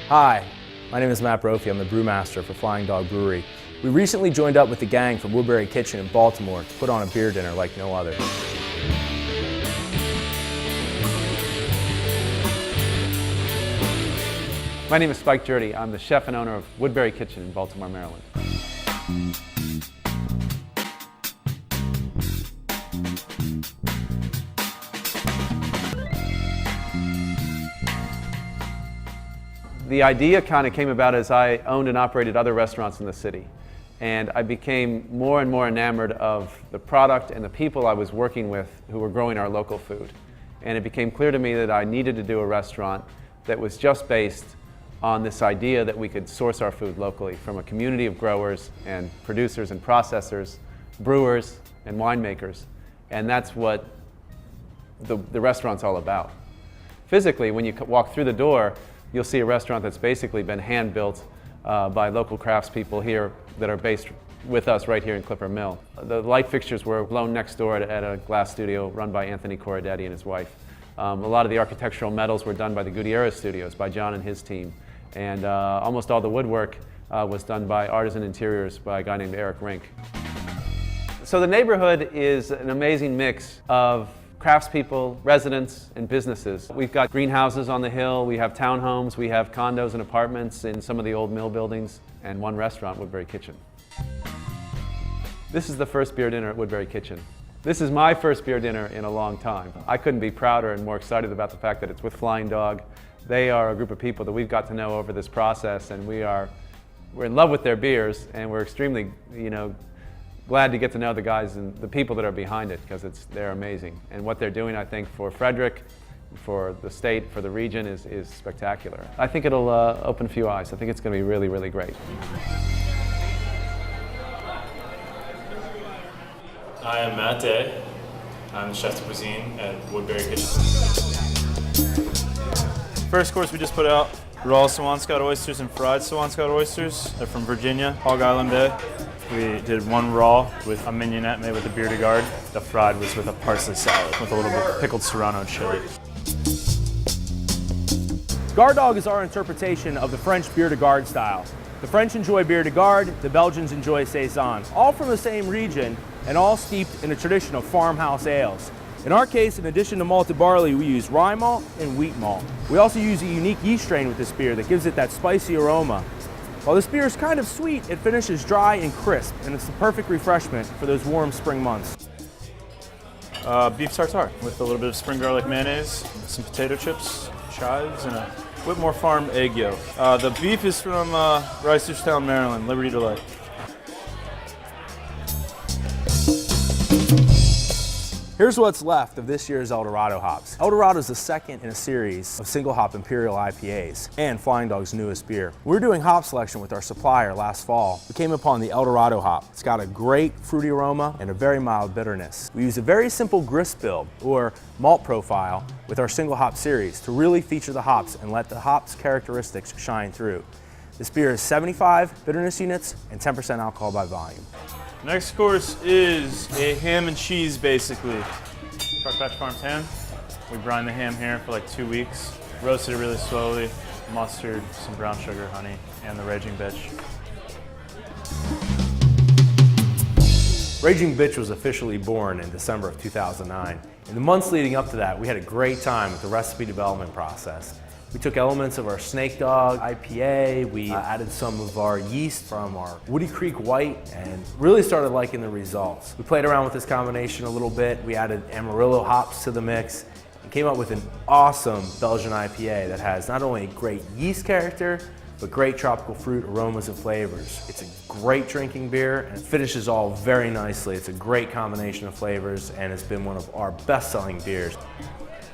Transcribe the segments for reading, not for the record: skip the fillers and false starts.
Hi, my name is Matt Brophy. I'm the brewmaster for Flying Dog Brewery. We recently joined up with the gang from Woodbury Kitchen in Baltimore to put on a beer dinner like no other. My name is Spike Jurdy. I'm the chef and owner of Woodbury Kitchen in Baltimore, Maryland. The idea kind of came about as I owned and operated other restaurants in the city. And I became more and more enamored of the product and the people I was working with who were growing our local food. And it became clear to me that I needed to do a restaurant that was just based on this idea that we could source our food locally from a community of growers and producers and processors, brewers and winemakers. And that's what the restaurant's all about. Physically, when you walk through the door, you'll see a restaurant that's basically been hand-built by local craftspeople here that are based with us right here in Clipper Mill. The light fixtures were blown next door at a glass studio run by Anthony Corradetti and his wife. A lot of the architectural metals were done by the Gutierrez Studios, by John and his team. And almost all the woodwork was done by Artisan Interiors by a guy named Eric Rink. So the neighborhood is an amazing mix of craftspeople, residents, and businesses. We've got greenhouses on the hill, we have townhomes, we have condos and apartments in some of the old mill buildings, and one restaurant, Woodbury Kitchen. This is the first beer dinner at Woodbury Kitchen. This is my first beer dinner in a long time. I couldn't be prouder and more excited about the fact that it's with Flying Dog. They are a group of people that we've got to know over this process, and we're in love with their beers, and we're extremely, glad to get to know the guys and the people that are behind it, because they're amazing. And what they're doing, I think, for Frederick, for the state, for the region is spectacular. I think it'll open a few eyes. I think it's going to be really, really great. I am Matt Day. I'm the chef de cuisine at Woodbury Kitchen. First course we just put out, raw Swanscott oysters and fried Swanscott oysters. They're from Virginia, Hog Island Bay. We did one raw with a mignonette made with a beer de garde. The fried was with a parsley salad with a little bit of pickled serrano chili. Guard Dog is our interpretation of the French beer de garde style. The French enjoy beer de garde, the Belgians enjoy saison, all from the same region and all steeped in a tradition of farmhouse ales. In our case, in addition to malted barley, we use rye malt and wheat malt. We also use a unique yeast strain with this beer that gives it that spicy aroma. While this beer is kind of sweet, it finishes dry and crisp, and it's the perfect refreshment for those warm spring months. Beef tartare with a little bit of spring garlic mayonnaise, some potato chips, chives, and a Whitmore Farm egg yolk. The beef is from Reisterstown, Maryland, Liberty Delight. Here's what's left of this year's El Dorado hops. El Dorado is the second in a series of single hop Imperial IPAs and Flying Dog's newest beer. We were doing hop selection with our supplier last fall. We came upon the El Dorado hop. It's got a great fruity aroma and a very mild bitterness. We use a very simple grist build or malt profile with our single hop series to really feature the hops and let the hops characteristics shine through. This beer is 75 bitterness units and 10% alcohol by volume. Next course is a ham and cheese, basically. Truck Patch Farms ham. We brine the ham here for like 2 weeks. Roasted it really slowly. Mustard, some brown sugar, honey, and the Raging Bitch. Raging Bitch was officially born in December of 2009. In the months leading up to that, we had a great time with the recipe development process. We took elements of our Snake Dog IPA, we added some of our yeast from our Woody Creek White, and really started liking the results. We played around with this combination a little bit. We added Amarillo hops to the mix and came up with an awesome Belgian IPA that has not only great yeast character, but great tropical fruit aromas and flavors. It's a great drinking beer and it finishes all very nicely. It's a great combination of flavors and it's been one of our best-selling beers.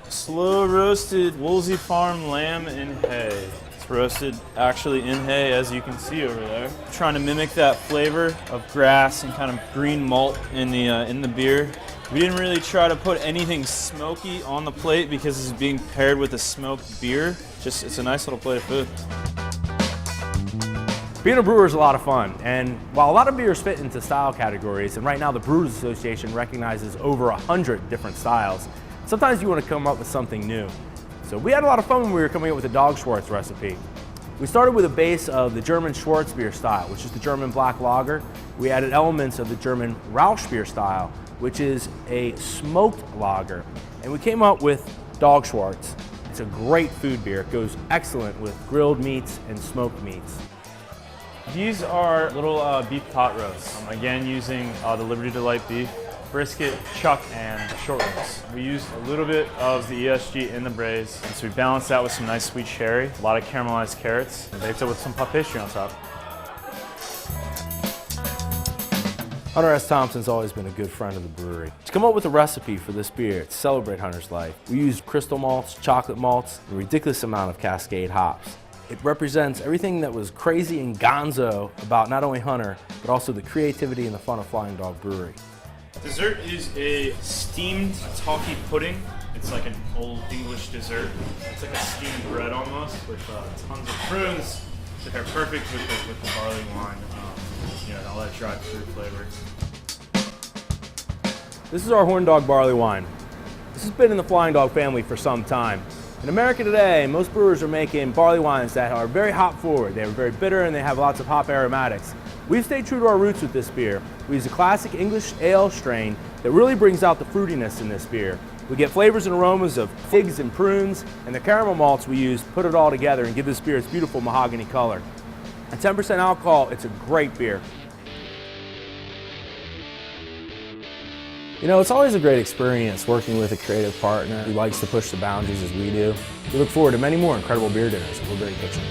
Slow roasted Woolsey Farm lamb in hay. It's roasted actually in hay, as you can see over there. Trying to mimic that flavor of grass and kind of green malt in the beer. We didn't really try to put anything smoky on the plate because this is being paired with a smoked beer. Just, it's a nice little plate of food. Being a brewer is a lot of fun, and while a lot of beers fit into style categories, and right now the Brewers Association recognizes over 100 different styles, sometimes you want to come up with something new. So we had a lot of fun when we were coming up with the Dog Schwartz recipe. We started with a base of the German Schwarzbier style, which is the German black lager. We added elements of the German Rauchbier style, which is a smoked lager. And we came up with Dog Schwartz. It's a great food beer. It goes excellent with grilled meats and smoked meats. These are little beef pot roasts. Again, using the Liberty Delight beef, brisket, chuck, and short ribs. We used a little bit of the ESG in the braise, and so we balanced that with some nice sweet cherry, a lot of caramelized carrots, and baked it with some puff pastry on top. Hunter S. Thompson's always been a good friend of the brewery. To come up with a recipe for this beer to celebrate Hunter's life, we used crystal malts, chocolate malts, and a ridiculous amount of Cascade hops. It represents everything that was crazy and gonzo about not only Hunter, but also the creativity and the fun of Flying Dog Brewery. Dessert is a steamed talkie pudding. It's like an old English dessert. It's like a steamed bread almost with tons of prunes that are perfect with the barley wine. All that dried fruit flavor. This is our Horn Dog Barley Wine. This has been in the Flying Dog family for some time. In America today, most brewers are making barley wines that are very hop forward. They're very bitter and they have lots of hop aromatics. We've stayed true to our roots with this beer. We use a classic English ale strain that really brings out the fruitiness in this beer. We get flavors and aromas of figs and prunes, and the caramel malts we use put it all together and give this beer its beautiful mahogany color. At 10% alcohol, it's a great beer. You know, it's always a great experience working with a creative partner who likes to push the boundaries as we do. We look forward to many more incredible beer dinners at Woodbury Kitchen.